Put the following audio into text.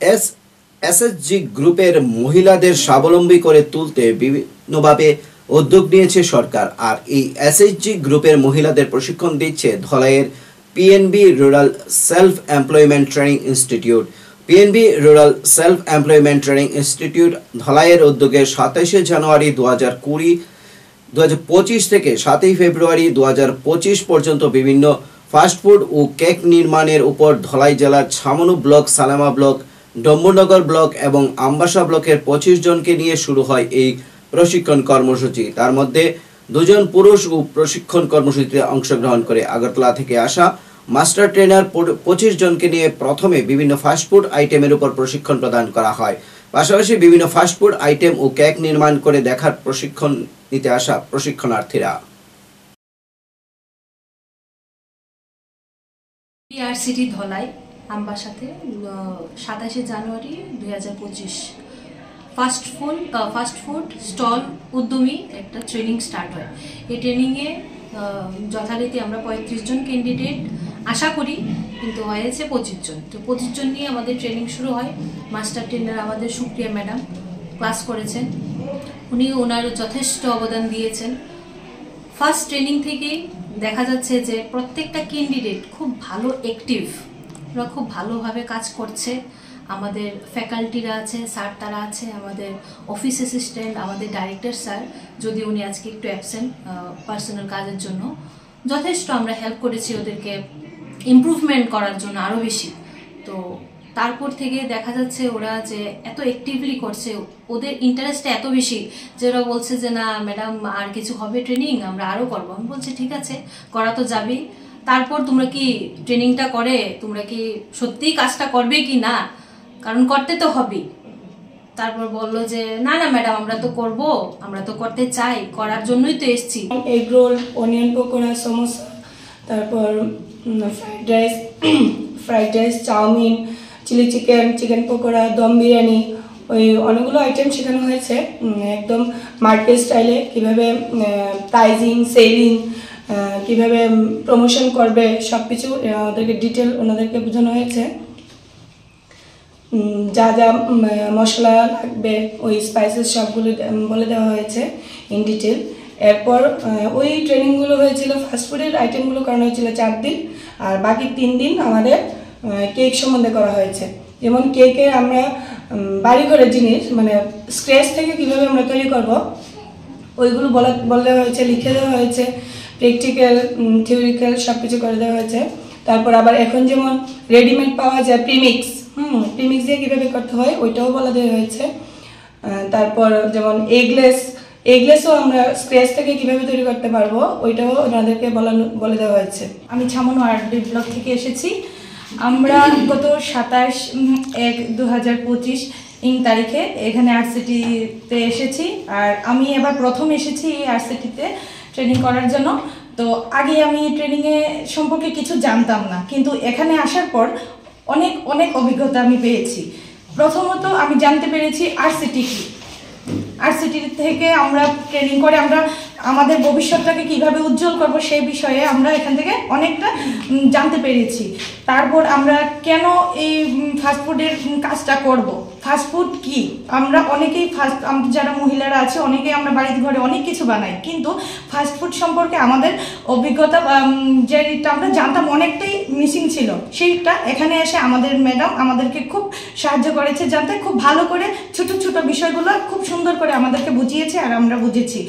S SSG গ্রুপের মহিলাদের স্বাবলম্বী করে তুলতে বিভিন্নভাবে উদ্যোগ নিয়েছে সরকার। আর এই এসএসজি গ্রুপের মহিলাদের প্রশিক্ষণ দিচ্ছে ধলাইয়ের PNB rural self employment training institute. PNB rural self employment training institute ধলাইয়ের উদ্যোগে 27 জানুয়ারি 2025 থেকে 7 ফেব্রুয়ারি 2025 পর্যন্ত বিভিন্ন ফাস্টফুড ও কেক নির্মাণের উপর ধলাই জেলার ছামনু ব্লক, সালামা ব্লক, ডম্বুরনগর ব্লক এবং আমবাসা ব্লকের 25 জনকে নিয়ে শুরু হয় এই প্রশিক্ষণ কর্মসূচি। তার মধ্যে 2 জন পুরুষ ও প্রশিক্ষণ কর্মসূচিতে অংশগ্রহণ করে আগরতলা থেকে আসা মাস্টার ট্রেনার 25 জনকে নিয়ে প্রথমে বিভিন্ন ফাস্টফুড আইটেমের উপর প্রশিক্ষণ প্রদান করা হয়। পাশাপাশি বিভিন্ন ফাস্টফুড আইটেম ও কেক নির্মাণ করে দেখার প্রশিক্ষণ নিতে আসা প্রশিক্ষণার্থীরা। পিআরসিটি ধলাই আমবাসাতে 27 জানুয়ারি 2025 ফাস্টফুড স্টল উদ্যমী একটা ট্রেনিং স্টার্ট হয়। এই ট্রেনিংয়ে যথারীতি আমরা 35 জন ক্যান্ডিডেট আশা করি, কিন্তু হয়েছে 25 জন। তো 25 জন নিয়ে আমাদের ট্রেনিং শুরু হয়। মাস্টার ট্রেনার আমাদের সুপ্রিয়া ম্যাডাম ক্লাস করেছেন, উনি ওনার যথেষ্ট অবদান দিয়েছেন। ফার্স্ট ট্রেনিং থেকেই দেখা যাচ্ছে যে প্রত্যেকটা ক্যান্ডিডেট খুব ভালো অ্যাক্টিভ, ওরা খুব ভালোভাবে কাজ করছে। আমাদের ফ্যাকাল্টিরা আছে, স্যার তারা আছে, আমাদের অফিস অ্যাসিস্ট্যান্ট, আমাদের ডাইরেক্টর স্যার, যদি উনি আজকে একটু অ্যাবসেন্ট পার্সোনাল কাজের জন্য, যথেষ্ট আমরা হেল্প করেছি ওদেরকে ইমপ্রুভমেন্ট করার জন্য আরও বেশি। তো তারপর থেকে দেখা যাচ্ছে ওরা যে এত অ্যাক্টিভলি করছে, ওদের ইন্টারেস্টটা এত বেশি যে ওরা বলছে যে না ম্যাডাম আর কিছু হবে ট্রেনিং, আমরা আরও করবো। আমি বলছি ঠিক আছে, করা তো যাবেই। তারপর তোমরা কি ট্রেনিংটা করে তোমরা কি সত্যিই কাজটা করবে কি না, কারণ করতে তো হবেই। তারপর বললো যে না না ম্যাডাম আমরা তো করব, আমরা তো করতে চাই, করার জন্যই তো এসছি। Egg roll, onion pakora, samosa, তারপর fried rice, chowmein, chilli chicken, chicken pakora, dum biryani, ওই অনেকগুলো আইটেম শেখানো হয়েছে। একদম মার্কেট স্টাইলে কীভাবে প্রাইজিং, সেলিং, কীভাবে প্রমোশন করবে সব কিছু ওদেরকে ডিটেল ওনাদেরকে বোঝানো হয়েছে। যা যা মশলা লাগবে ওই স্পাইসেস সবগুলো বলে দেওয়া হয়েছে ইন ডিটেল। এরপর ওই ট্রেনিংগুলো হয়েছিল, ফাস্টফুডের আইটেমগুলো করানো হয়েছিল 4 দিন, আর বাকি 3 দিন আমাদের কেক সম্বন্ধে করা হয়েছে। যেমন কেকে আমরা বাড়িঘরের জিনিস মানে স্ক্র্যাচ থেকে কীভাবে আমরা তৈরি করব ওইগুলো বলে দেওয়া হয়েছে, লিখে দেওয়া হয়েছে, প্র্যাকটিক্যাল, থিওরিক্যাল সব কিছু করে দেওয়া হয়েছে। তারপর আবার এখন যেমন রেডিমেড পাওয়া যায় প্রিমিক্স প্রিমিক্স দিয়ে কীভাবে করতে হয় ওইটাও বলে দেওয়া হয়েছে। তারপর যেমন এগলেসও আমরা স্ক্র্যাচ থেকে কীভাবে তৈরি করতে পারবো ওইটাও ওনাদেরকে বলে দেওয়া হয়েছে। আমি ছামনু আরডি ব্লক থেকে এসেছি। আমরা গত 27/1/2025 তারিখে এখানে আরসিটিতে এসেছি। আর আমি এবার প্রথম এসেছি এই আরসিটিতে ট্রেনিং করার জন্য। তো আগে আমি ট্রেনিংয়ে সম্পর্কে কিছু জানতাম না, কিন্তু এখানে আসার পর অনেক অনেক অভিজ্ঞতা আমি পেয়েছি। প্রথমত আমি জানতে পেরেছি আরসিটি কি। আরসিটি থেকে আমরা ট্রেনিং করে আমরা আমাদের ভবিষ্যৎটাকে কিভাবে উজ্জ্বল করব সেই বিষয়ে আমরা এখান থেকে অনেকটা জানতে পেরেছি। তারপর আমরা কেন এই ফাস্টফুডের কাজটা করব, ফাস্টফুড কি। আমরা অনেকেই যারা মহিলারা আছে অনেকেই আমরা বাড়ির ঘরে অনেক কিছু বানাই, কিন্তু ফাস্টফুড সম্পর্কে আমাদের অভিজ্ঞতা যেটা আমরা জানতাম অনেকটাই মিসিং ছিল। সেইটা এখানে এসে আমাদের ম্যাডাম আমাদেরকে খুব সাহায্য করেছে, জানতে খুব ভালো করে ছোট ছোট বিষয়গুলো খুব সুন্দর করে আমাদেরকে বুঝিয়েছে আর আমরা বুঝেছি।